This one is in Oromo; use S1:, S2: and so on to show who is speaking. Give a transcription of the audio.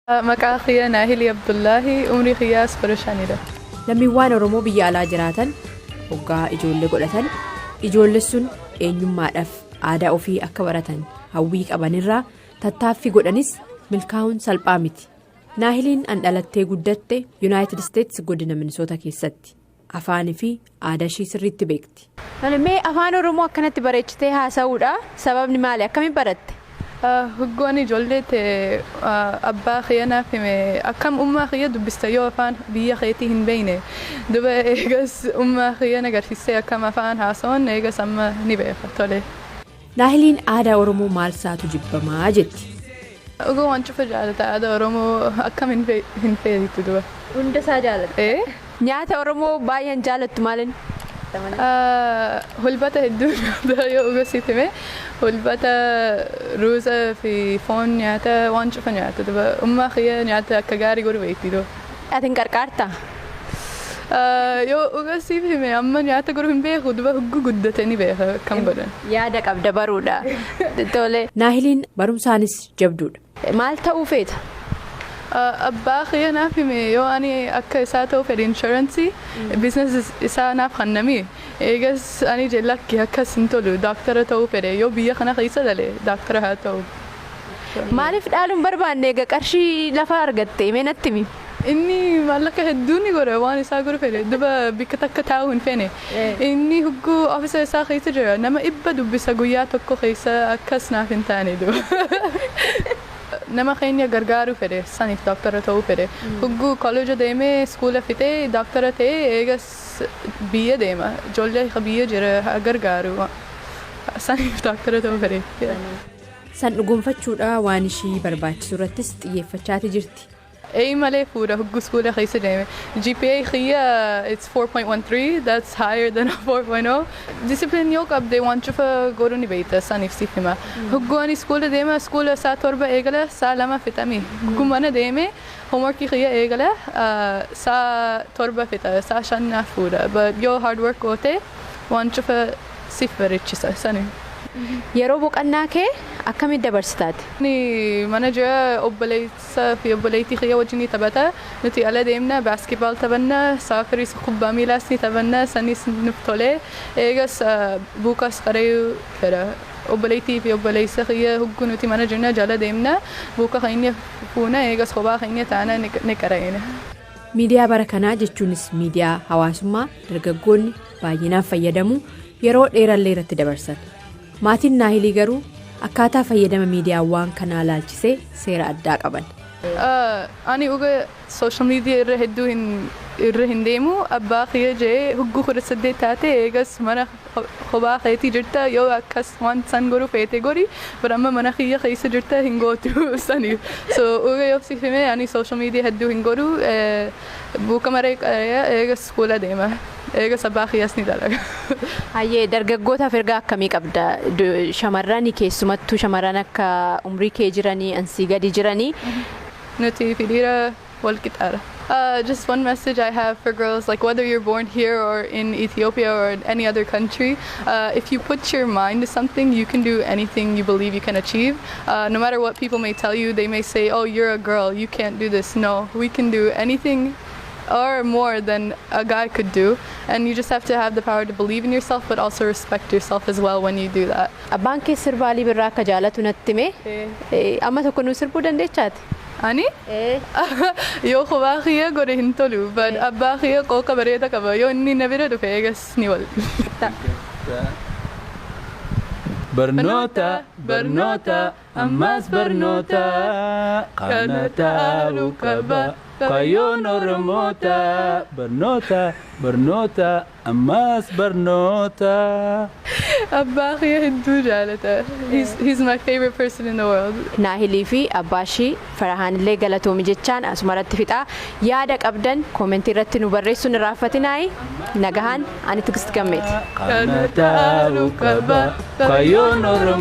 S1: Maqaa kiyya Naahilii Abdullaahi umrii kiyyaas 15dha.
S2: Lammiiwwan Oromoo biyya alaa jiraatan hoggaa ijoollee godhatan ijoollee sun eenyummaadhaaf aadaa ofii akka baratan hawwii qabanirraa tattaaffii godhanis milkaa'uun salphaa miti. Naahiliin an dhalattee guddatte Yuunaayitid Isteetsi godina Minisoota keessatti afaanii fi aadaa ishii sirriitti beekti.
S3: Mee afaan Oromoo akkanatti bareechitee haasa'uudha sababni maali akkamiin baratte?
S1: Hoggoon ijoollee ta'e abbaa kiyya naaf hime akkam ummaa kiyya dubbista yoo afaan biyya keetii hin beekne duba eegas ummaa kiyya agarsiisee akkam afaan haasa'uun eegas amma ni beeka tole.
S2: Naahiliin aadaa Oromoo maal isaatu jibbamaa jetti?
S1: Oguu waan cufa jaalata aadaa Oromoo akkam hin feetu duba.
S3: Hunda isaa jaalatta? Nyaata Oromoo baay'een jaalattu maalin?
S1: Hulbata hedduu yoo ugasitime hulbata ruuza fi foon nyaata waan cufa nyaata duba ummaa kiyya nyaata akka gaarii godhu beekti duba.
S3: Ati hin qarqaartaa?
S1: Yoo ugasitime amma nyaata godhu hin beeku duba huggu guddate ni beeka akkam godhan.
S3: Yaada qabda baruudha. Tole.
S2: Naahiliin barumsaanis jabduudha.
S3: Maal ta'uu feeta?
S1: Abbaa kiyya naaf hime yoo ani akka isaa ta'u fedhe inshuraansii biizinasii isaa naaf kenname eegas ani lakki akkas hin tolu daaktara ta'uu fedhe yoo biyya kana keessa dale daaktara haa ta'u.
S3: Maaliif dhaaluun barbaanne egaa qarshii lafa argatte mee natti himi?
S1: Inni maallaqa hedduu ni godha waan isaa godhu fedhe duba bikka takka taa'uu hin feene inni hugguu ofiisa isaa keessa jira nama dhibba dubbisa guyyaa tokko keessa akkas naaf hin taane duba. Nama keenya gargaaruu fedhe saniif daaktara ta'uu fedhe hugguu kolleeja deemee iskuula fixee daaktara ta'ee eegas biyya deema ijoollee biyya jira gargaaru saniif daaktara ta'uu fedhe.
S2: San dhugoomfachuudha waan ishii barbaachisu irrattis xiyyeeffachaati jirti.
S1: Malee fuudha hugguu iskuula keessa deeme GPA kiyya it's 4.13 that's higher than 4.0 discipline yoo qabde waan cufa godhuu ni beekta saniif siif hima hugguu ani iskuula deema iskuula saa 7 eegala saa 2 fixami hugguu mana deeme homeworkii kiyya eegala saa 7 fixa saa 5 fuudha but yoo hard work goote waan cufa siif bareechisa saniif.
S3: Yeroo boqonnaa kee akkamitti dabarsitaati?
S1: Mana jira obboleessa fi obboleettii kiyya wajjin taphata nuti ala deemna baaskeetbaal taphanna saafariis kubbaa miilaas ni taphanna sanis nuuf tolee eegas buukas qarayuu fedha obboleettii fi obboleessa kiyya hugguu nuti mana jirna jala deemna buuka keenya fuuna eegas kophaa keenya taana ni qarayina.
S2: Miidiyaa bara kanaa jechuunis miidiyaa hawaasummaa dargaggoonni baay'inaan fayyadamu yeroo dheerallee irratti dabarsan. Maatiin Naahilii garuu akkaataa fayyadama miidiyaawwan kanaa laalchisee seera addaa qaban.
S1: Ani uga social media irra hedduu irra hin deemu abbaa kiyya jee hugguu 18 taate eegas mana kophaa keetii jirta yoo akkas waan san godhu feete godhi amma mana kiyya keessa jirta hin gootu saniif so uga yoo sifime ani social media hedduu hin godhu buuka maree qaraya eegas iskuula deema. Eegas abbaa kiyyaas ni dalaga.
S3: Hayyee dargaggootaaf ergaa akkamii qabda? Shamarranii keessumattuu shamarran akka umrii kee jiranii ansii gadi jiranii.
S1: Nuti fi dhiira wal qixaara. Just one message I have for girls, like whether you're born here or in Ethiopia or in any other country, if you put your mind to something, you can do anything you believe you can achieve. No matter what people may tell you, they may say, oh, you're a girl, you can't do this. No, we can do anything or more than a guy could do, and you just have to have the power to believe in yourself but also respect yourself as well when you do that.
S3: Abbaan kee sirbaalii birraa akka jaalatu natti hime amma tokko nu sirbuu dandeechaati?
S1: Ani? Yoo kophaa kiyya godhe hin tolu but abbaa kiyya qooqa bareeda qaba yoo inni na bira dhufe eegas ni wal.
S4: Barnoota barnoota ammas barnoota kana ta'uu qaba. Kayoon Oromoota barnoota barnoota ammas barnoota.
S1: Abbaa kiyya hedduu jaalata. He's my favorite person in the world.
S3: Naahilii fi abbaa ishii Farahaan illee galatoomi jechaan asumarratti fixaa yaada qabdan koomentii irratti nu barreessuun irraanfatinaayi nagahaan ani Tigist Gammeeti.
S4: Kana ta'uu qaba kayoon Oromoo.